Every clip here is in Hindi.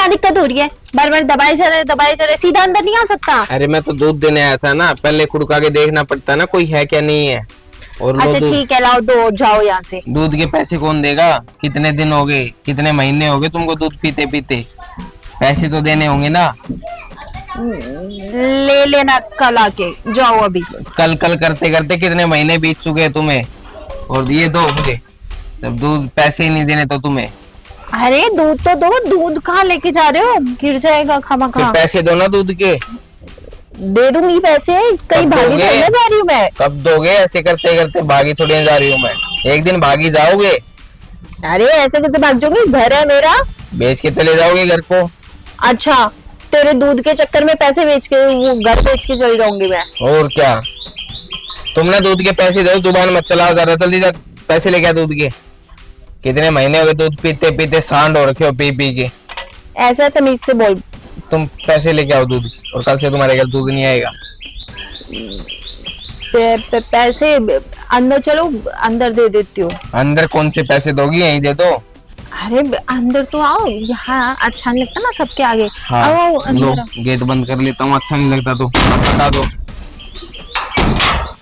क्या दिक्कत हो रही है? बार बार दबाए जा रहे, सीधा अंदर नहीं आ सकता? अरे मैं तो दूध देने आया था ना, पहले खुड़का के देखना पड़ता है ना कोई है क्या नहीं है। और लो अच्छा दूध। ठीक है, लाओ दो, जाओ यहाँ से। दूध के पैसे कौन देगा? कितने दिन हो गए, कितने महीने हो गए तुमको दूध पीते पीते? पैसे तो देने होंगे ना। ले लेना कल आके, जाओ अभी। कल कल करते करते कितने महीने बीत चुके हैं तुम्हें। और ये दो मुझे, जब दूध पैसे ही नहीं देने तो तुम्हें। अरे दूध तो दो, दूध कहाँ लेके जा रहे हो? गिर जाएगा खामा फिर खा। पैसे दो ना दूध के। दे दूंगी पैसे, कहीं कब भागी दोगे? थोड़ी ना जा रही हूँ मैं। कब दोगे? ऐसे करते करते भागी थोड़ी ना जा रही हूँ मैं, एक दिन भागी जाओगे। अरे ऐसे कैसे भाग जाऊंगी? घर है मेरा। बेच के चले जाओगे घर को। अच्छा, तेरे दूध के चक्कर में पैसे बेच के, वो घर बेच के चली जाऊंगी मैं। और क्या, तुमने दूध के पैसे दो, जुबान मत चलाओ, जरा जल्दी जा पैसे लेके आ दूध के। कितने महीने हो गए दूध पीते पीते सांड हो रखे हो पी पी के। ऐसा तमीज से बोल। तुम पैसे लेके आओ दूध के, और कल से तुम्हारे घर दूध नहीं आएगा। पैसे अंदर चलो, अंदर दे देती हूँ। अंदर कौन से पैसे दोगी? यहीं दे दो। अरे अंदर तो आओ, यहाँ अच्छा नहीं लगता ना सबके आगे। हाँ, आओ लो अंदर आओ। गेट बंद कर लेता हूँ, अच्छा नहीं लगता तो बता दो।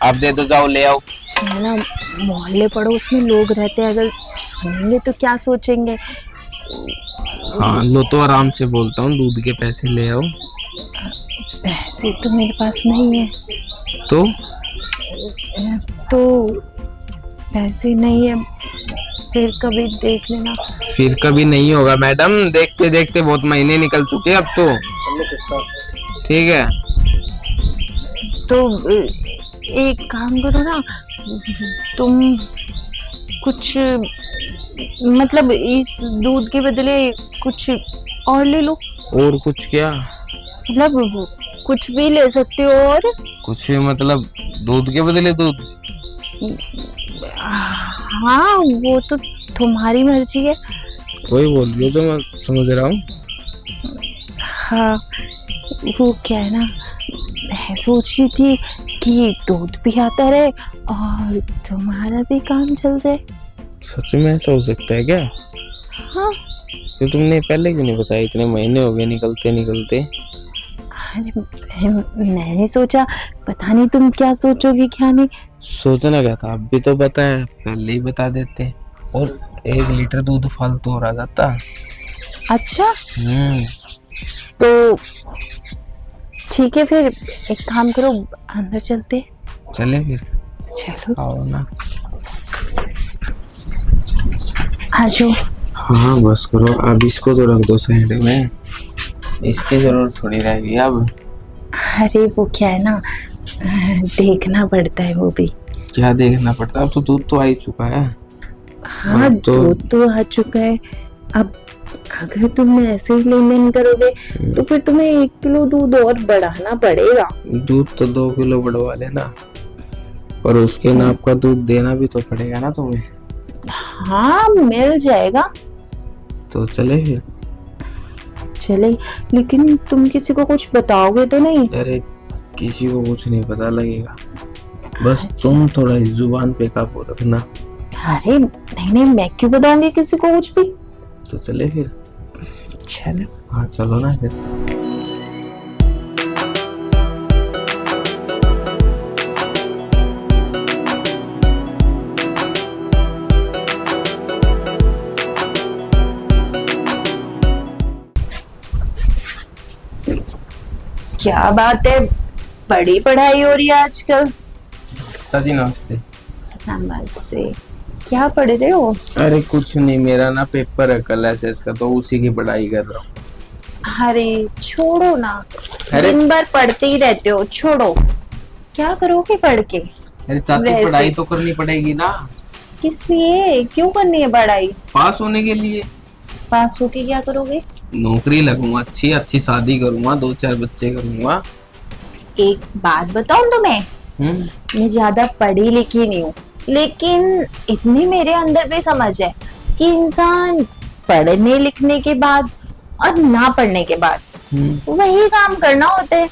आप दे दो, जाओ ले आओ। है ना, मोहल्ले पड़ोस में लोग रहते हैं, अगर सुनेंगे तो क्या सोचेंगे। हाँ लो, तो आराम से बोलता हूँ, दूध के पैसे ले आओ। पैसे तो मेरे पास नहीं है। तो पैसे नहीं है, फिर कभी देख लेना। फिर कभी नहीं होगा मैडम, देखते देखते बहुत महीने निकल चुके अब तो। ठीक है, तो एक काम करो ना, तुम कुछ मतलब इस दूध के बदले कुछ और ले लो। और कुछ क्या? मतलब कुछ भी ले सकते हो। और कुछ भी मतलब दूध के बदले दूध? हाँ, वो तो तुम्हारी मर्जी है। वही बोल रही हो तो मैं समझ रहा हूँ। हाँ, वो क्या है ना, मैं सोच रही थी कि दूध भी आता रहे और तुम्हारा भी काम चल जाए। सच में ऐसा हो सकता है क्या? हाँ। तो तुमने पहले क्यों नहीं बताया? इतने महीने हो गए निकलते निकलते। अरे मैंने सोचा, पता नहीं तुम क्या सोचोगी क्या नहीं। सोचना क्या था, अब भी तो बताया, पहले ही बता देते और 1 लीटर दूध फालतू हो रहा जाता। अच्छा, हम्म। तो ठीक है, फिर एक काम करो, अंदर चलते। चले फिर, चलो आओ ना। आ जाओ। हाँ बस करो, अब इसको तो रख दो साइड में, इसकी जरूरत थोड़ी रहेगी अब। अरे वो क्या है ना, देखना पड़ता है वो भी। क्या देखना पड़ता है? अब तो दूध तो आ ही चुका है। हाँ, अब तो दूध तो आ चुका है। अब अगर तुम ऐसे ही लेन देन करोगे तो फिर तुम्हें 1 किलो दूध और बढ़ाना पड़ेगा। दूध तो 2 किलो बढ़वा लेना, पर उसके नाप का दूध देना भी तो पड़ेगा ना तुम्हें। हाँ, मिल जाएगा। तो चले फिर। चले, लेकिन तुम किसी को कुछ बताओगे तो नहीं? अरे किसी को कुछ नहीं पता लगेगा, बस अच्छा। तुम थोड़ा इस जुबान पे काबू रखना। अरे नहीं नहीं, मैं क्यों बताऊंगी किसी को कुछ भी। तो चले फिर। चलो। हाँ चलो ना फिर। क्या बात है, बड़ी पढ़ाई हो रही है आजकल। चाची नमस्ते। नमस्ते। क्या पढ़ रहे हो? अरे कुछ नहीं, मेरा ना पेपर है कल एसएस का, तो उसी की पढ़ाई कर रहा हूँ। अरे छोड़ो ना, अरे दिन भर पढ़ते ही रहते हो, छोड़ो। क्या करोगे पढ़ के? अरे चाची वैसे। पढ़ाई तो करनी पड़ेगी ना। किस लिए, क्यों करनी है पढ़ाई? पास होने के लिए। पास होके क्या करोगे? नौकरी लगूंगा, अच्छी अच्छी शादी करूंगा, 2-4 बच्चे करूंगा। एक बात बताऊं तुम्हें, मैं ज्यादा पढ़ी लिखी नहीं हूँ, लेकिन इतनी मेरे अंदर भी समझ है कि इंसान पढ़ने लिखने के बाद और ना पढ़ने के बाद वही काम करना होता है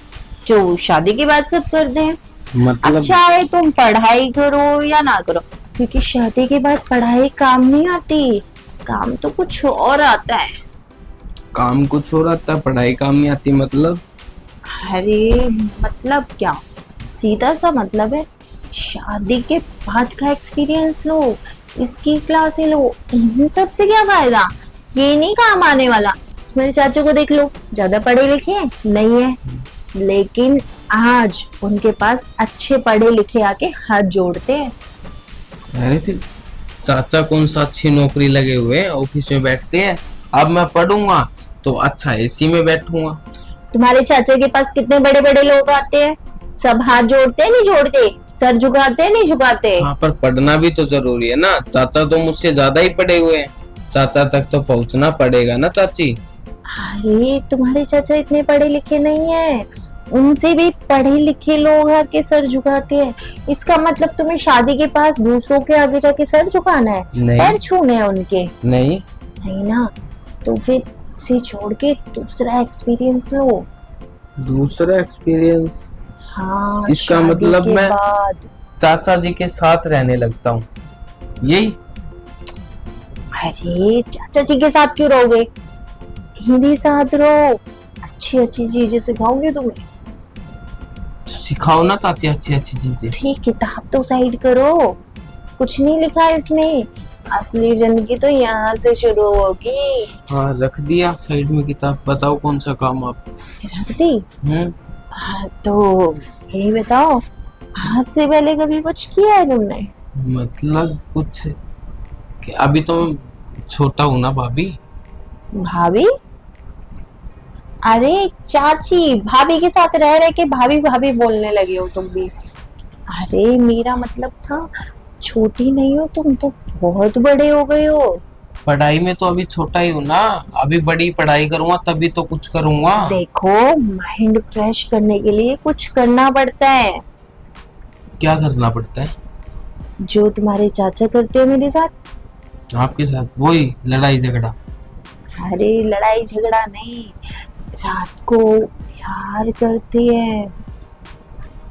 जो शादी के बाद सब करते हैं। मतलब अच्छा है तुम पढ़ाई करो या ना करो, क्योंकि शादी के बाद पढ़ाई काम नहीं आती, काम तो कुछ और आता है। काम कुछ हो रहा था, पढ़ाई काम नहीं आती मतलब। अरे मतलब क्या, सीधा सा मतलब है, शादी के बाद का एक्सपीरियंस लो, इसकी क्लासें लो, इन सब से क्या फायदा, ये नहीं काम आने वाला। मेरे चाचू को देख लो, ज्यादा पढ़े लिखे हैं नहीं है, लेकिन आज उनके पास अच्छे पढ़े लिखे आके हाथ जोड़ते हैं। अरे फिर चाचा कौन सा अच्छी नौकरी लगे हुए हैं, ऑफिस में बैठते हैं। अब मैं पढ़ूंगा तो अच्छा एसी में बैठूंगा। तुम्हारे चाचा के पास कितने बड़े बड़े लोग आते हैं, सब हाथ जोड़ते हैं नहीं जोड़ते, सर झुकाते हैं नहीं झुकाते। हाँ पर पढ़ना भी तो जरूरी है ना। चाचा तो मुझसे ज्यादा ही पढ़े हुए हैं, चाचा तक तो पहुंचना पड़ेगा ना चाची। अरे तुम्हारे चाचा इतने पढ़े लिखे नहीं है, उनसे भी पढ़े लिखे लोग आके सर झुकाते हैं। इसका मतलब तुम्हें शादी के पास दूसरों के आगे जाके सर झुकाना है, नहीं। पैर छूने हैं उनके? नहीं नहीं ना, तो फिर इसे छोड़ के दूसरा एक्सपीरियंस लो। दूसरा एक्सपीरियंस? हाँ, इसका शादी मतलब के मैं बाद। चाचा जी के साथ रहने लगता हूँ, यही? अरे चाचा जी के साथ क्यों रहोगे, हिंदी साथ रहो, अच्छी अच्छी चीजें सिखाओगे तुम्हें। सिखाओ ना चाची अच्छी अच्छी चीजें। ठीक, किताब तो साइड करो, कुछ नहीं लिखा है इसमें, असली जिंदगी तो यहाँ से शुरू होगी। हाँ रख दिया साइड में किताब। बताओ कौन सा काम आप। रख दी? तो यही बताओ, आज से पहले कभी कुछ किया है तुमने? मतलब कुछ कि अभी तो मैं छोटा हूँ ना भाभी। भाभी? अरे चाची, भाभी के साथ रह रहे के भाभी भाभी बोलने लगे हो तुम भी। अरे मेरा मतलब था, छोटी नहीं हो तुम तो, बहुत बड़े हो गए हो। पढ़ाई में तो अभी छोटा ही हूँ ना, अभी बड़ी पढ़ाई करूंगा तभी तो कुछ करूंगा। देखो, माइंड फ्रेश करने के लिए कुछ करना पड़ता है। क्या करना पड़ता है? जो तुम्हारे चाचा करते हैं मेरे साथ। आपके साथ वही लड़ाई झगड़ा? अरे लड़ाई झगड़ा नहीं, रात को प्यार करती है,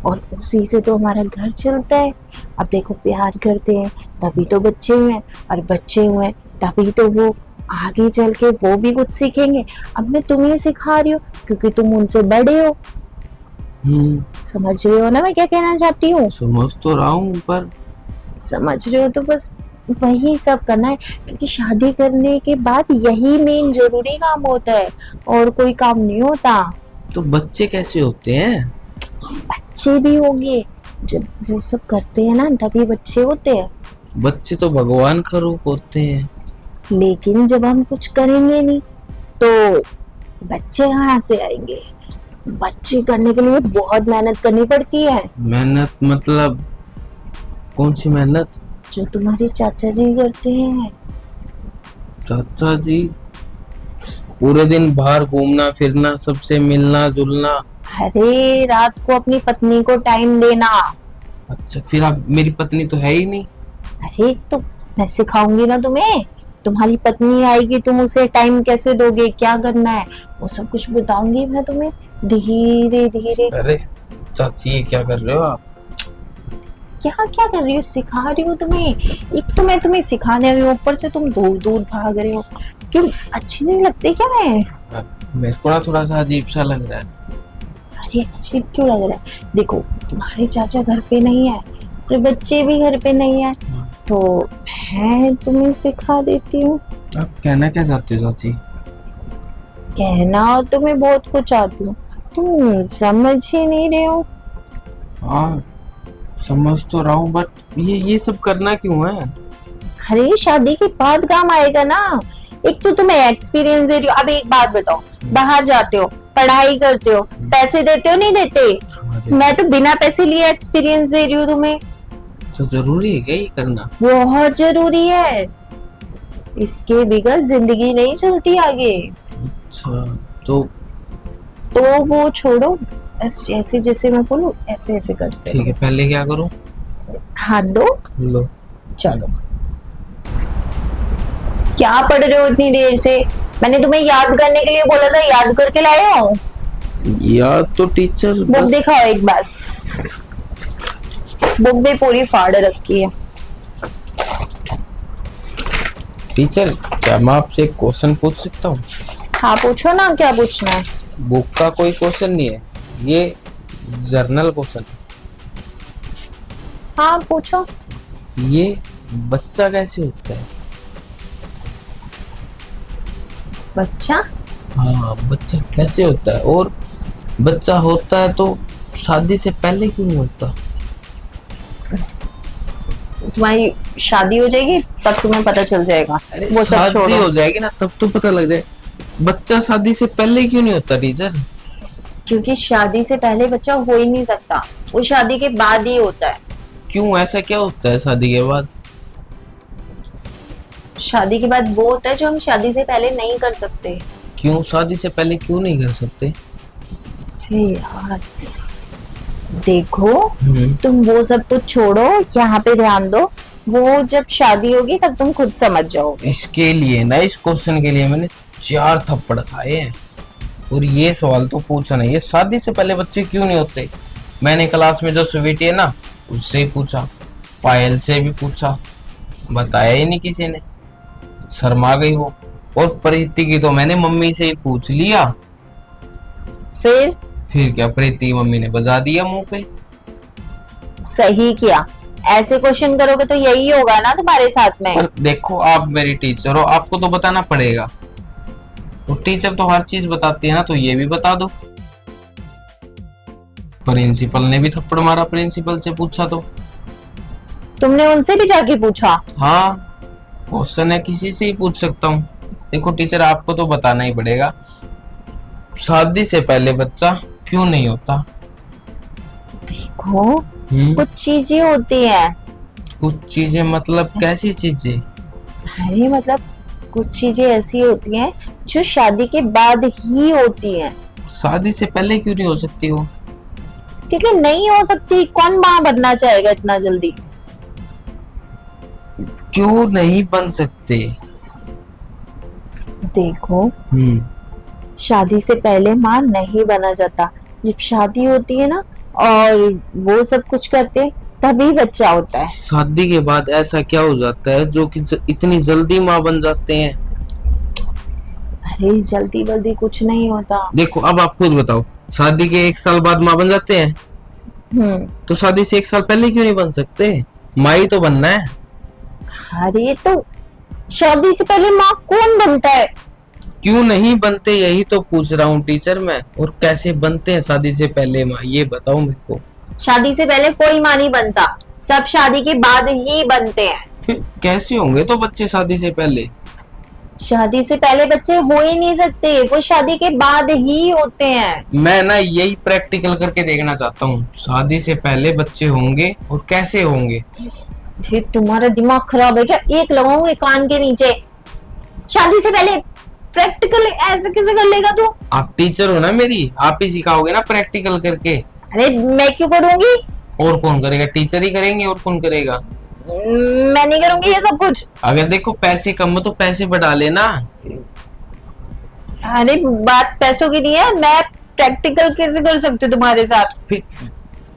और उसी से तो हमारा घर चलता है। अब देखो, प्यार करते हैं तभी तो बच्चे हुए हैं, और बच्चे हुए हैं तभी तो वो आगे चल के वो भी कुछ सीखेंगे। अब मैं तुम्हें सिखा रही हूँ क्योंकि तुम उनसे बड़े हो। समझ रहे हो ना मैं क्या कहना चाहती हूँ? समझ तो रहा हूँ पर समझ रहे हो तो बस वही सब करना है, क्योंकि शादी करने के बाद यही मेन जरूरी काम होता है, और कोई काम नहीं होता। तो बच्चे कैसे होते हैं? बच्चे भी होंगे, जब वो सब करते हैं ना तभी बच्चे होते हैं। बच्चे तो भगवान का रूप होते हैं। लेकिन जब हम कुछ करेंगे नहीं तो बच्चे कहाँ से आएंगे? बच्चे करने के लिए बहुत मेहनत करनी पड़ती है। मेहनत मतलब कौन सी मेहनत? जो तुम्हारे चाचा जी करते हैं। चाचा जी पूरे दिन बाहर घूमना फिरना, सबसे मिलना जुलना। अरे रात को अपनी पत्नी को टाइम देना। अच्छा फिर आप, मेरी पत्नी तो है ही नहीं। अरे तो मैं सिखाऊंगी ना तुम्हें, तुम्हारी पत्नी आएगी, तुम उसे टाइम कैसे दोगे, क्या करना है, वो सब कुछ बताऊंगी मैं तुम्हें धीरे धीरे। अरे चाची ये क्या कर रहे हो आप? क्या क्या कर रही हो, सिखा रही हूँ तुम्हें। एक तो मैं तुम्हें सिखाने आई हूँ, ऊपर से तुम दूर दूर भाग रहे हो। क्यों, अच्छी नहीं लगती क्या मैं? मेरे को ना थोड़ा सा अजीब सा लग रहा है। अरे अजीब क्यों लग रहा है? देखो, तुम्हारे चाचा घर पे नहीं है, और बच्चे भी घर पे नहीं है, तो मैं तुम्हें सिखा देती हूँ। आप कहना क्या चाहते हो चाची? कहना तुम्हें बहुत कुछ आती हूँ, तुम समझ ही नहीं रहे हो। हाँ समझ तो रहा हूँ, बट ये सब करना क्यों है? अरे शादी के बाद काम आएगा ना। एक तो तुम्हें एक्सपीरियंस दे रही हो। अब एक बात बताओ, बाहर जाते हो, पढ़ाई करते हो, पैसे देते हो नहीं देते? मैं तो बिना पैसे लिए एक्सपीरियंस दे रही हूँ तुम्हें। तो जरूरी है क्या ये करना? बहुत जरूरी है, इसके बगैर जिंदगी नहीं चलती आगे। अच्छा तो वो छोड़ो, ऐसे जैसे मैं बोलूं ऐसे ऐसे करते ठीक है, पहले क्या करूं? हाथ दो। लो। चलो, क्या पढ़ रहे हो इतनी देर से? मैंने तुम्हें याद करने के लिए बोला था, याद करके लाए हो? याद तो टीचर बुक दिखाओ एक बार। बुक भी पूरी फाड़ रखी है। टीचर क्या मैं आपसे एक क्वेश्चन पूछ सकता हूँ? हाँ पूछो ना, क्या पूछना है। बुक का कोई क्वेश्चन नहीं है, ये जर्नल क्वेश्चन है। हाँ पूछो। ये बच्चा कैसे होता है? बच्चा? हाँ, बच्चा कैसे होता है, और बच्चा होता है तो शादी से पहले क्यों नहीं होता? तुम्हारी शादी हो जाएगी तब तुम्हें पता चल जाएगा। अरे वो सब शादी छोड़ो। हो जाएगी ना तब तो पता लग जाए। बच्चा शादी से पहले क्यों नहीं होता टीचर? क्योंकि शादी से पहले बच्चा हो ही नहीं सकता, वो शादी के बाद ही होता है। क्यों, ऐसा क्या होता है शादी के बाद? शादी के बाद वो होता है जो हम शादी से पहले नहीं कर सकते। क्यों शादी से पहले क्यों नहीं कर सकते? अरे यार देखो, तुम वो सब कुछ छोड़ो, यहाँ पे ध्यान दो। वो जब शादी होगी तब तुम खुद समझ जाओगे। इसके लिए ना, इस क्वेश्चन के लिए मैंने 4 थप्पड़ खाए हैं। और ये सवाल तो पूछा नहीं है, शादी से पहले बच्चे क्यों नहीं होते। मैंने क्लास में जो स्वीटी है ना, उससे ही पूछा, पायल से भी पूछा, बताया ही नहीं किसी ने, शर्मा गई वो। और प्रीति की तो मैंने मम्मी से ही पूछ लिया। फिर क्या, प्रीति की मम्मी ने बजा दिया मुंह पे। सही किया। ऐसे क्वेश्चन करोगे तो यही होगा ना तुम्हारे साथ में। पर देखो, आप मेरी टीचर हो, आपको तो बताना पड़ेगा। तो टीचर तो हर चीज बताती है ना, तो ये भी बता दो। प्रिंसिपल ने भी थप्पड़ मारा, प्रिंसिपल से पूछा तो। तुमने उनसे भी जाके पूछा? हाँ, क्वेश्चन है, किसी से ही पूछ सकता हूँ। देखो टीचर, आपको तो बताना ही पड़ेगा, शादी से पहले बच्चा क्यों नहीं होता। देखो, कुछ चीजें होती हैं। कुछ चीजें मतलब कैसी चीजें? अरे मतलब कुछ चीजें ऐसी होती हैं जो शादी के बाद ही होती हैं। शादी से पहले क्यों नहीं हो सकती वो? क्योंकि नहीं हो सकती, कौन माँ बनना चाहेगा इतना जल्दी। क्यों नहीं बन सकते? देखो, शादी से पहले माँ नहीं बना जाता। जब शादी होती है ना और वो सब कुछ करते तभी बच्चा होता है। शादी के बाद ऐसा क्या हो जाता है जो कि इतनी जल्दी माँ बन जाते हैं? अरे जल्दी जल्दी कुछ नहीं होता। देखो, अब आप खुद बताओ, शादी के 1 साल बाद माँ बन जाते हैं, तो शादी से 1 साल पहले क्यों नहीं बन सकते? माँ ही तो बनना है। अरे तो शादी से पहले माँ कौन बनता है? क्यों नहीं बनते, यही तो पूछ रहा हूँ टीचर मैं। और कैसे बनते हैं शादी से पहले माँ, ये बताओ मेरे को। शादी से पहले कोई माँ नहीं बनता, सब शादी के बाद ही बनते हैं। फिर कैसे होंगे तो बच्चे शादी से पहले? शादी से पहले बच्चे हो ही नहीं सकते, वो शादी के बाद ही होते हैं। मैं ना यही प्रैक्टिकल करके देखना चाहता हूँ, शादी से पहले बच्चे होंगे और कैसे होंगे। फिर तुम्हारा दिमाग खराब है क्या? एक लगाऊंगी कान के नीचे। शादी से पहले प्रैक्टिकल ऐसे कैसे कर लेगा तू? आप टीचर हो ना मेरी, आप ही सिखाओगे ना प्रैक्टिकल करके। अरे मैं क्यों करूंगी? और कौन करेगा? टीचर ही करेंगे, और कौन करेगा? मैं नहीं करूंगी ये सब कुछ। अगर देखो पैसे कम हो तो पैसे बढ़ा लेना। अरे बात पैसों की नहीं है, मैं प्रैक्टिकल कैसे कर सकती हूँ तुम्हारे साथ? फिर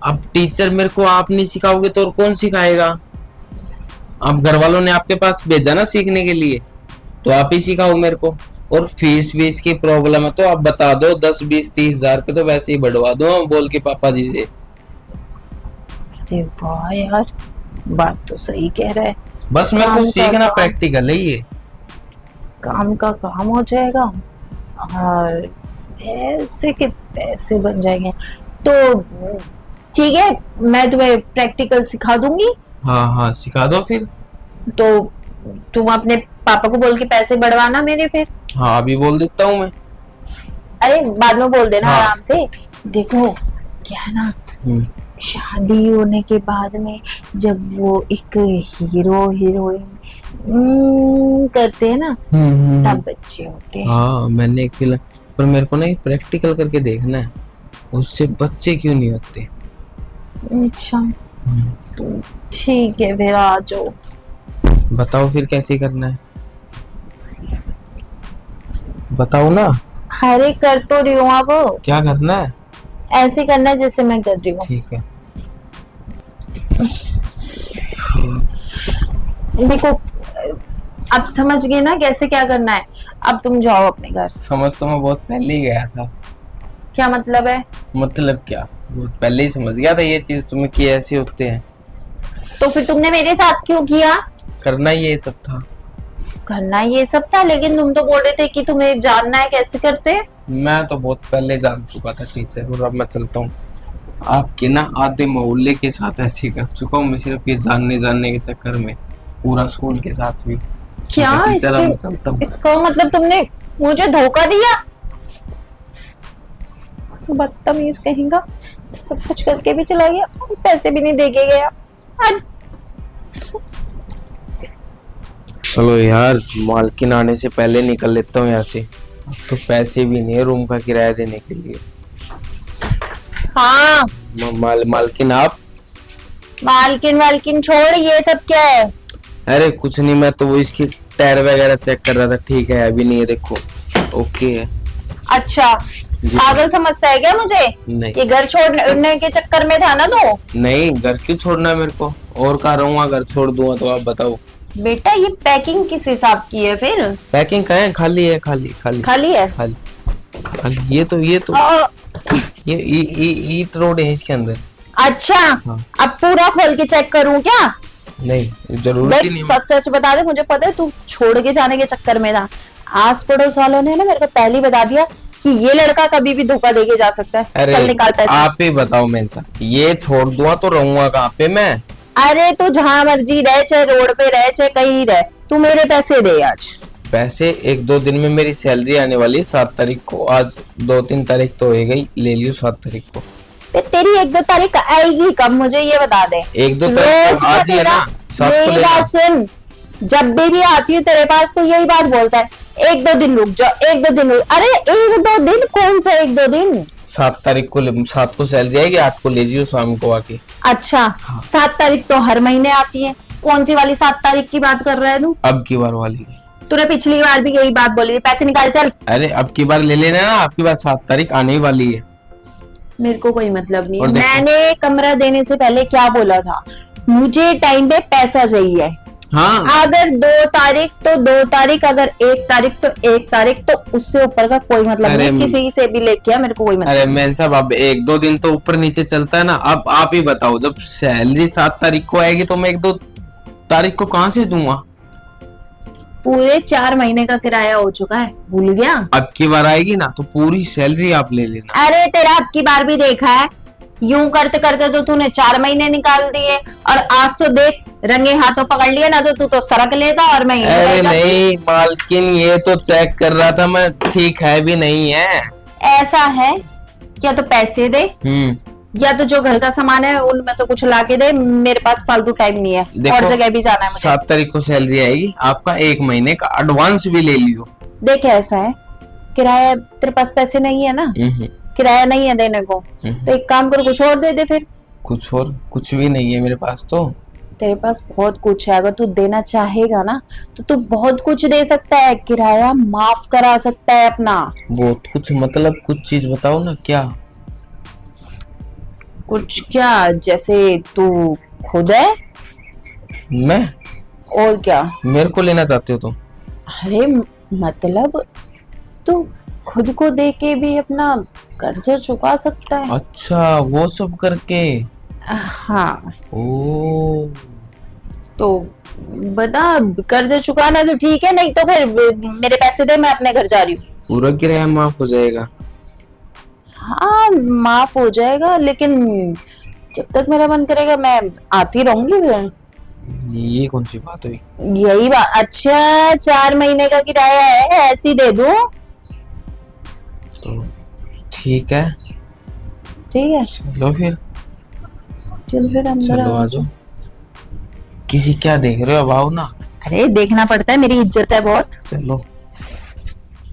अब टीचर मेरे को आप नहीं सिखाओगे तो और कौन सिखाएगा? आप घर वालों ने आपके पास भेजा ना सीखने के लिए, तो आप ही सिखाओ मेरे को। और फीस वीस की प्रॉब्लम है तो आप बता दो, 10 20 30 हजार पे तो वैसे ही बढ़वा दो हम बोल के पापा जी से। अरे वाह यार, बात तो सही कह रहा है। बस मेरे को सीखना प्रैक्टिकल है, ये काम का काम हो जाएगा और पैसे के पैसे बन जाएंगे। तो ठीक है, मैं तुम्हें प्रैक्टिकल सिखा दूंगी। हाँ हाँ, सिखा दो फिर। तो तुम अपने पापा को बोल के पैसे बढ़वाना मेरे फिर। हाँ, अभी बोल देता हूँ मैं। अरे बाद में बोल देना। हाँ। आराम से। देखो क्या है ना, शादी होने के बाद में जब वो एक हीरो हीरोइन करते हैं ना, तब बच्चे होते हैं। हाँ, मैंने एक फिल्म, पर मेरे को ना ये प्रैक्टिकल करके देखना है, उससे बच्चे क्यों नहीं होते। अच्छा ठीक है, फिर आ जाओ। बताओ फिर कैसे करना है, बताओ ना। अरे कर तो रही हूँ। अब क्या करना है? ऐसे करना है जैसे मैं कर रही हूँ। ठीक है। देखो अब समझ गए ना कैसे क्या करना है। अब तुम जाओ अपने घर। समझ तो मैं बहुत पहले ही गया था। क्या मतलब है? मतलब क्या, बहुत पहले ही समझ गया था ये चीज तुम्हें कि ऐसे होते हैं। तो फिर तुमने मेरे साथ क्यों किया? करना ही ये सब था। करना ये सब था, लेकिन तुम तो बोल रहे थे कि तुम्हें जानना है कैसे करते हैं। मैं तो बहुत पहले जान चुका था टीचर, और अब मैं चलता हूँ। आपके ना आधे मोहल्ले के साथ ऐसे ही कर चुका हूँ मैं, सिर्फ ये जानने के चक्कर में, पूरा स्कूल के साथ भी। क्या टीचर, अब मैं चलता हूँ। इसका मतलब तुमने मुझे धोखा दिया? बदतमीज कहेगा, सब कुछ करके भी चला गया, पैसे भी नहीं दे के गया। चलो यार, मालकिन आने से पहले निकल लेता हूँ यहाँ से। अब तो पैसे भी नहीं है रूम का किराया देने के लिए। हाँ, मालकिन आप। मालकिन वालकिन छोड़, ये सब क्या है? अरे कुछ नहीं, मैं तो वो इसकी टायर वगैरह चेक कर रहा था। ठीक है, अभी नहीं है, देखो ओके है। अच्छा, पागल समझता है क्या मुझे? नहीं। ये घर छोड़ने के चक्कर में था ना तो? नहीं, घर क्यों छोड़ना है मेरे को, और कहाँ रहूंगा, घर छोड़ दूंगा तो आप बताओ। बेटा ये पैकिंग किस हिसाब की है फिर? पैकिंग कहाँ है, खाली है, खाली खाली खाली है? खाली खाली। ये तो ये ईट रोड है इसके अंदर। अच्छा, हाँ। अब पूरा खोल के चेक करूं क्या? नहीं, जरूरत ही देख, नहीं। सच सच बता दे, मुझे पता है तू छोड़ के जाने के चक्कर में था। आस पड़ोस वालों ने ना मेरे को पहले ही बता दिया कि ये लड़का कभी भी धोखा देके जा सकता है। अरे चल निकाल पैसे। आप ही बताओ मेंसा, ये छोड़ दूंगा तो रहूंगा कहाँ पे मैं? अरे तू जहां मर्जी रह, चाहे रोड पे रह, चाहे कहीं रह, तू मेरे पैसे दे आज। पैसे 1-2 दिन में मेरी सैलरी आने वाली है 7 तारीख को। आज 2-3 तारीख तो हो गई, ले लियो 7 तारीख को। तेरी 1-2 तारीख आएगी कब, मुझे ये बता दे। 1-2 तारीख तो आज ही है ना, 7 को मेरी लेना। बात सुन, जब भी आती हूँ तेरे पास तो यही बात बोलता है, 1-2 दिन रुक जाओ, 1-2 दिन रुक। अरे 1-2 दिन कौन सा 1-2 दिन? 7 तारीख को 7 को सैलरी आएगी, 8 को ले जियो शाम को आके। अच्छा, हाँ। 7 तारीख तो हर महीने आती है, कौन सी वाली 7 तारीख की बात कर रहा है तू? अब की बार वाली। तूने पिछली बार भी यही बात बोली थी, पैसे निकाल चल। अरे अब की बार ले लेना ना, आपकी बार 7 तारीख आने ही वाली है। मेरे को कोई मतलब नहीं है। और देखो। मैंने कमरा देने से पहले क्या बोला था? मुझे टाइम पे पैसा चाहिए। हाँ, अगर 2 तारीख तो 2 तारीख, अगर 1 तारीख तो 1 तारीख, तो उससे ऊपर का कोई मतलब अरे नहीं। किसी से भी लेके आ, मेरे को कोई मतलब अरे मैं साहब, अब 1-2 दिन तो ऊपर नीचे चलता है ना। अब आप ही बताओ, जब सैलरी 7 तारीख को आएगी तो मैं 1-2 तारीख को कहाँ से दूंगा? पूरे 4 महीने का किराया हो चुका है, भूल गया? अब की बार आएगी ना तो पूरी सैलरी आप ले लेना। अरे तेरा अब की बार भी देखा है, यूं करते करते तो तूने 4 महीने निकाल दिए, और आज तो देख रंगे हाथों पकड़ लिया ना, तो तू तो सरक लेता और मैं यहीं अरे रह जाती। नहीं मालकिन, ये तो चेक कर रहा था मैं, ठीक है भी नहीं है। ऐसा है, या तो पैसे दे, या तो जो घर का सामान है उनमें से कुछ ला के दे। मेरे पास फालतू टाइम नहीं है, देखो, और जगह भी जाना है मुझे। 7 तारीख को सैलरी आएगी, आपका 1 महीने का एडवांस भी ले लियो। देख ऐसा है, किराया तेरे पास पैसे नहीं है ना, किराया नहीं है देने को, तो एक काम कर, कुछ और दे दे फिर। कुछ और? कुछ भी नहीं है मेरे पास तो। तेरे पास बहुत कुछ है, अगर तू देना चाहेगा ना तो तू बहुत कुछ दे सकता है, किराया माफ करा सकता है अपना। बहुत कुछ मतलब कुछ चीज बताओ ना, क्या? कुछ क्या? जैसे तू खुद है, मैं? और क्या? मेरे को लेना चाहते हो तुम? अरे मतलब तू खुद को दे के भी अपना कर्जा चुका सकता है। अच्छा, वो सब करके? हाँ, ओ, तो बता, कर्जा चुकाना तो ठीक है, नहीं तो फिर मेरे पैसे दे, मैं अपने घर जा रही हूँ। पूरा किराया माफ हो जाएगा? हाँ माफ हो जाएगा, लेकिन जब तक मेरा मन करेगा मैं आती रहूंगी घर। ये कौन सी बात हुई? यही बात। अच्छा, 4 महीने का किराया है, ऐसे ही दे दूं? तो ठीक है। ठीक है, चलो फिर, चल फिर अंदर चलो आ। आ जाओ। किसी क्या देख रहे हो, अब आओ ना। अरे देखना पड़ता है, मेरी इज्जत है बहुत। चलो।